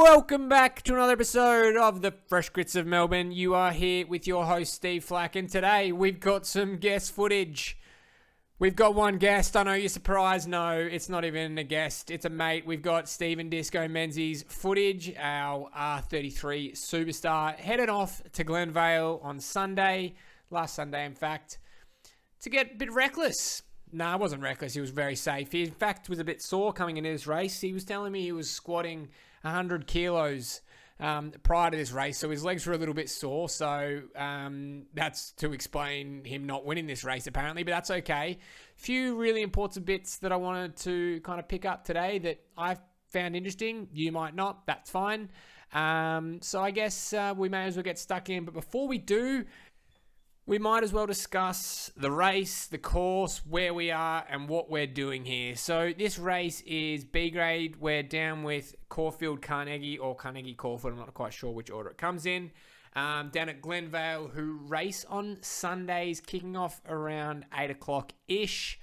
Welcome back to another episode of the Fresh Grits of Melbourne. You are here with your host, Steve Flack, and today we've got some guest footage. We've got one guest. I know you're surprised. No, it's not even a guest. It's a mate. We've got Stephen Menzies footage, our R33 superstar, headed off to Glenvale on Sunday, last Sunday in fact, to get a bit reckless. Nah, it wasn't reckless. He was very safe. He, in fact, was a bit sore coming into this race. He was telling me he was squatting 100 kilos prior to this race, so his legs were a little bit sore. So that's to explain him not winning this race, apparently, but that's okay. Few really important bits that I wanted to kind of pick up today that I've found interesting. You might not. That's fine. So I guess we may as well get stuck in. But before we do, we might as well discuss the race, the course, where we are, and what we're doing here. So this race is B grade. We're down with Caulfield Carnegie, or Carnegie Caulfield. I'm not quite sure which order it comes in. Down at Glenvale, who race on Sundays, kicking off around 8 o'clock-ish.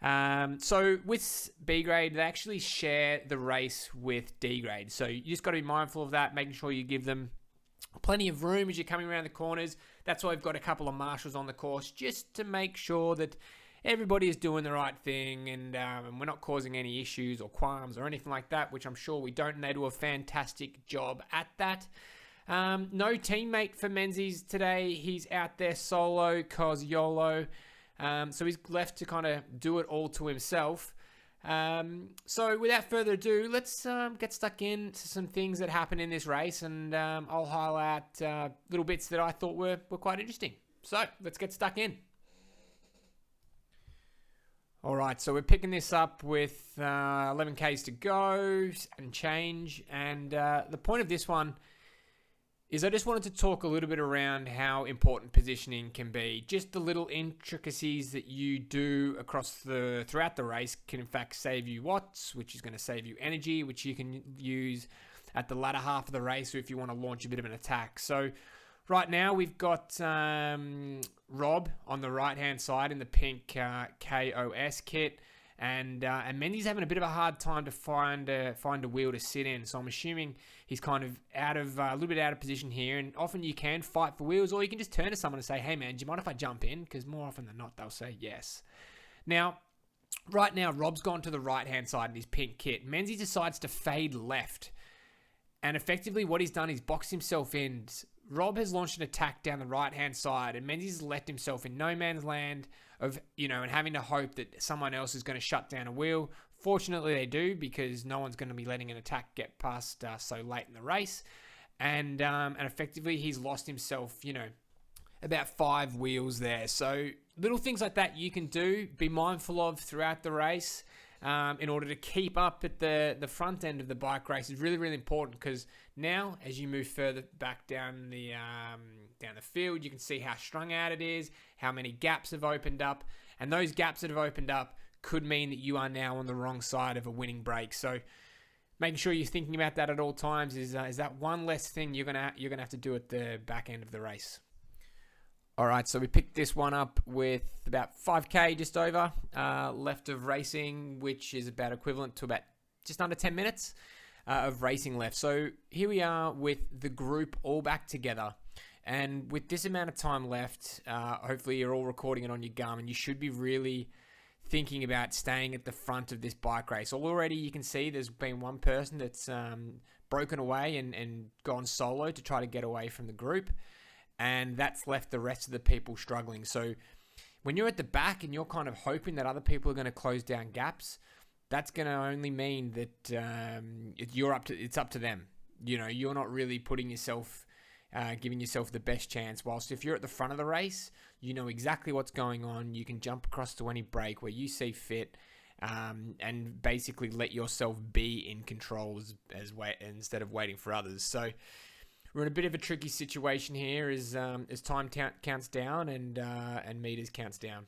So with B grade, they actually share the race with D grade. So you just got to be mindful of that, making sure you give them plenty of room as you're coming around the corners. That's why we've got a couple of marshals on the course, just to make sure that everybody is doing the right thing and we're not causing any issues or qualms or anything like that, which I'm sure we don't, and they do a fantastic job at that. No teammate for Menzies today. He's out there solo, cause YOLO. So he's left to kind of do it all to himself. So without further ado, let's get stuck into some things that happened in this race, and I'll highlight little bits that I thought were quite interesting. So let's get stuck in. All right, so we're picking this up with 11 Ks to go and change, and the point of this one is I just wanted to talk a little bit around how important positioning can be. Just the little intricacies that you do throughout the race can in fact save you watts, which is going to save you energy, which you can use at the latter half of the race or if you want to launch a bit of an attack. So right now we've got Rob on the right-hand side in the pink KOS kit. And Mendy's having a bit of a hard time to find a wheel to sit in. So I'm assuming he's kind of a little bit out of position here. And often you can fight for wheels, or you can just turn to someone and say, hey man, do you mind if I jump in? Because more often than not, they'll say yes. Now, right now, Rob's gone to the right-hand side in his pink kit. Menzies decides to fade left. And effectively what he's done is boxed himself in. Rob has launched an attack down the right-hand side, and Menzies has left himself in no man's land of, and having to hope that someone else is going to shut down a wheel. Fortunately, they do, because no one's going to be letting an attack get past so late in the race. And effectively, he's lost himself, about 5 wheels there. So little things like that you can do, be mindful of throughout the race. In order to keep up at the front end of the bike race is really, really important, because now as you move further back down the field, you can see how strung out it is, how many gaps have opened up, and those gaps that have opened up could mean that you are now on the wrong side of a winning break. So making sure you're thinking about that at all times is that one less thing you're gonna have to do at the back end of the race. All right, so we picked this one up with about 5K just over left of racing, which is about equivalent to about just under 10 minutes of racing left. So here we are with the group all back together. And with this amount of time left, hopefully you're all recording it on your Garmin. You should be really thinking about staying at the front of this bike race. Already you can see there's been one person that's broken away and gone solo to try to get away from the group. And that's left the rest of the people struggling. So when you're at the back and you're kind of hoping that other people are going to close down gaps, that's going to only mean that it's up to them. You're not really putting yourself, giving yourself the best chance. Whilst if you're at the front of the race, you know exactly what's going on. You can jump across to any break where you see fit, and basically let yourself be in control instead of waiting for others. So we're in a bit of a tricky situation here as time counts down and meters counts down.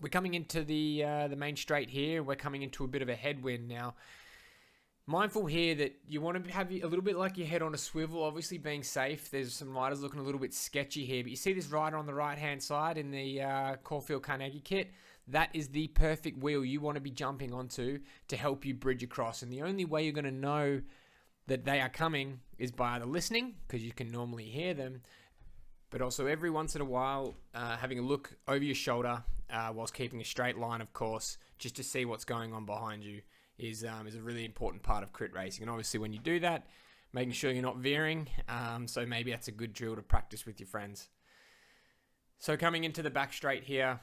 We're coming into the main straight here. We're coming into a bit of a headwind now. Mindful here that you want to have a little bit like your head on a swivel, obviously being safe. There's some riders looking a little bit sketchy here, but you see this rider on the right-hand side in the Caulfield Carnegie kit. that is the perfect wheel you want to be jumping onto to help you bridge across. And the only way you're going to know that they are coming is by either listening, because you can normally hear them, but also every once in a while having a look over your shoulder whilst keeping a straight line, of course, just to see what's going on behind you is a really important part of crit racing. And obviously when you do that, making sure you're not veering, so maybe that's a good drill to practice with your friends. So coming into the back straight here,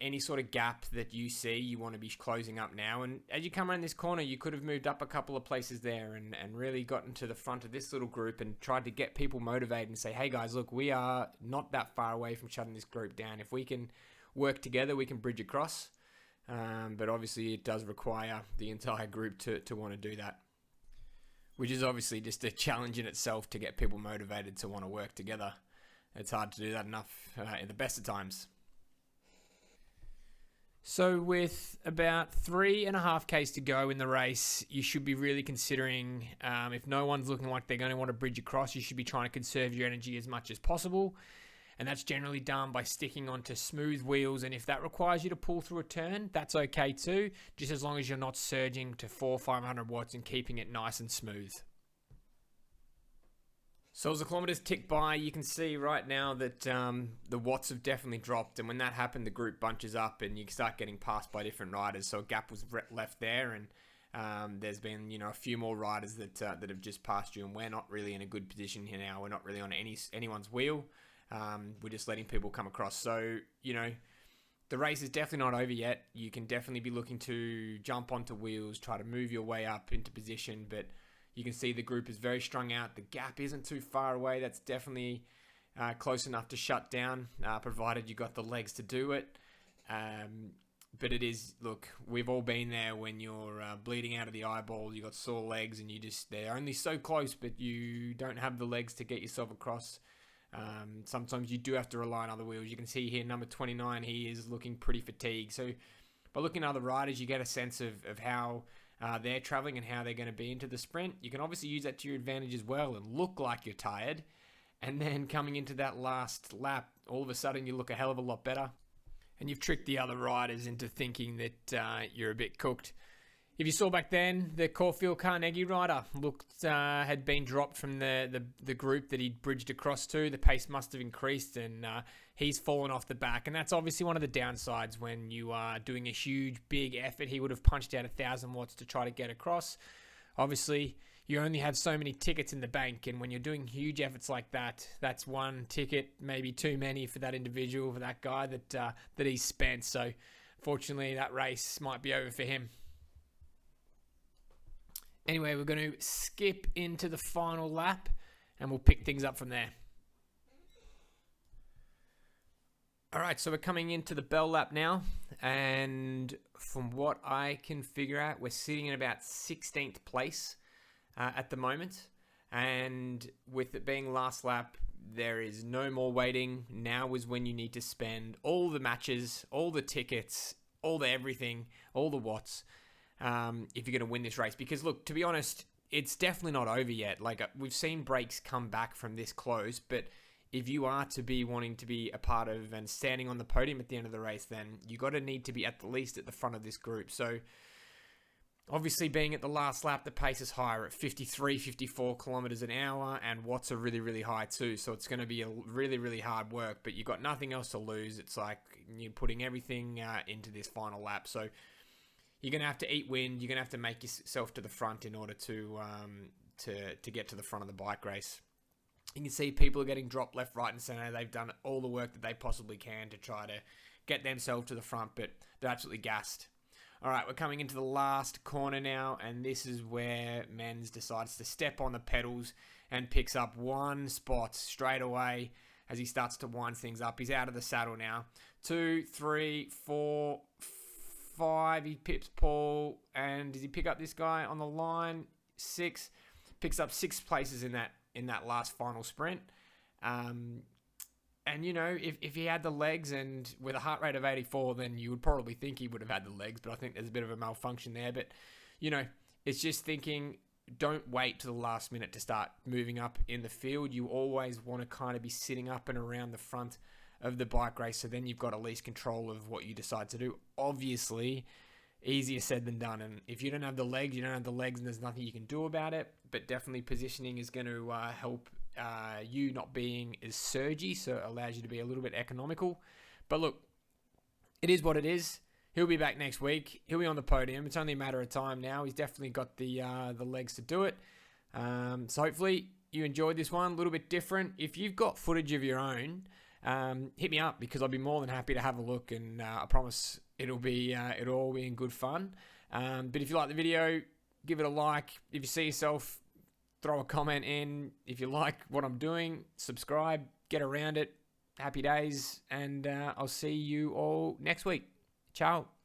any sort of gap that you see, you want to be closing up now. And as you come around this corner, you could have moved up a couple of places there and really gotten to the front of this little group and tried to get people motivated and say, hey guys, look, we are not that far away from shutting this group down. If we can work together, we can bridge across. But obviously it does require the entire group to want to do that, which is obviously just a challenge in itself to get people motivated to want to work together. It's hard to do that enough in the best of times. So with about 3.5 Ks to go in the race, you should be really considering, if no one's looking like they're going to want to bridge across, you should be trying to conserve your energy as much as possible. And that's generally done by sticking onto smooth wheels. And if that requires you to pull through a turn, that's okay too, just as long as you're not surging to 400-500 watts and keeping it nice and smooth. So as the kilometers tick by, you can see right now that the watts have definitely dropped. And when that happened, the group bunches up and you start getting passed by different riders. So a gap was left there, and there's been a few more riders that have just passed you. And we're not really in a good position here now. We're not really on anyone's wheel. We're just letting people come across. So the race is definitely not over yet. You can definitely be looking to jump onto wheels, try to move your way up into position, but you can see the group is very strung out. The gap isn't too far away. That's definitely close enough to shut down, provided you got the legs to do it. But it is, look, we've all been there when you're bleeding out of the eyeballs, you got sore legs, and they're only so close, but you don't have the legs to get yourself across. Sometimes you do have to rely on other wheels. You can see here, number 29, he is looking pretty fatigued. So by looking at other riders, you get a sense of how they're traveling and how they're going to be into the sprint. You can obviously use that to your advantage as well and look like you're tired. And then coming into that last lap, all of a sudden you look a hell of a lot better. And you've tricked the other riders into thinking that you're a bit cooked. If you saw back then, the Caulfield Carnegie rider had been dropped from the group that he'd bridged across to. The pace must have increased, and he's fallen off the back. And that's obviously one of the downsides when you are doing a huge, big effort. He would have punched out 1,000 watts to try to get across. Obviously, you only have so many tickets in the bank, and when you're doing huge efforts like that, that's one ticket, maybe too many for that individual, for that guy that he's spent. So, fortunately, that race might be over for him. Anyway, we're going to skip into the final lap and we'll pick things up from there. All right, so we're coming into the bell lap now. And from what I can figure out, we're sitting in about 16th place at the moment. And with it being last lap, there is no more waiting. Now is when you need to spend all the matches, all the tickets, all the everything, all the watts, if you're going to win this race. Because look, to be honest, it's definitely not over yet. Like, we've seen breaks come back from this close, but if you are to be wanting to be a part of and standing on the podium at the end of the race, then you got to need to be at the least at the front of this group. So obviously being at the last lap, the pace is higher at 53, 54 kilometers an hour, and watts are really, really high too. So it's going to be a really, really hard work, but you've got nothing else to lose. It's like you're putting everything into this final lap. So you're going to have to eat wind. You're going to have to make yourself to the front in order to get to the front of the bike race. You can see people are getting dropped left, right, and center. They've done all the work that they possibly can to try to get themselves to the front, but they're absolutely gassed. All right, we're coming into the last corner now, and this is where Menz decides to step on the pedals and picks up one spot straight away as he starts to wind things up. He's out of the saddle now. 2, 3, 4, 5. He pips Paul, and does he pick up this guy on the line? 6. Picks up 6 places in that last final sprint. And, you know, if he had the legs and with a heart rate of 84, then you would probably think he would have had the legs. But I think there's a bit of a malfunction there. But, you know, it's just thinking, don't wait till the last minute to start moving up in the field. You always want to kind of be sitting up and around the front of the bike race, so then you've got at least control of what you decide to do. Obviously, easier said than done, and if you don't have the legs, you don't have the legs, and there's nothing you can do about it. But definitely positioning is going to help you not being as surgy, so it allows you to be a little bit economical. But look, it is what it is. He'll be back next week. He'll be on the podium. It's only a matter of time now. He's definitely got the legs to do it. So hopefully you enjoyed this one. A little bit different. If you've got footage of your own, hit me up, because I'll be more than happy to have a look, and I promise it'll all be in good fun. But if you like the video, give it a like. If you see yourself, throw a comment in. If you like what I'm doing, subscribe, get around it. Happy days, and I'll see you all next week. Ciao.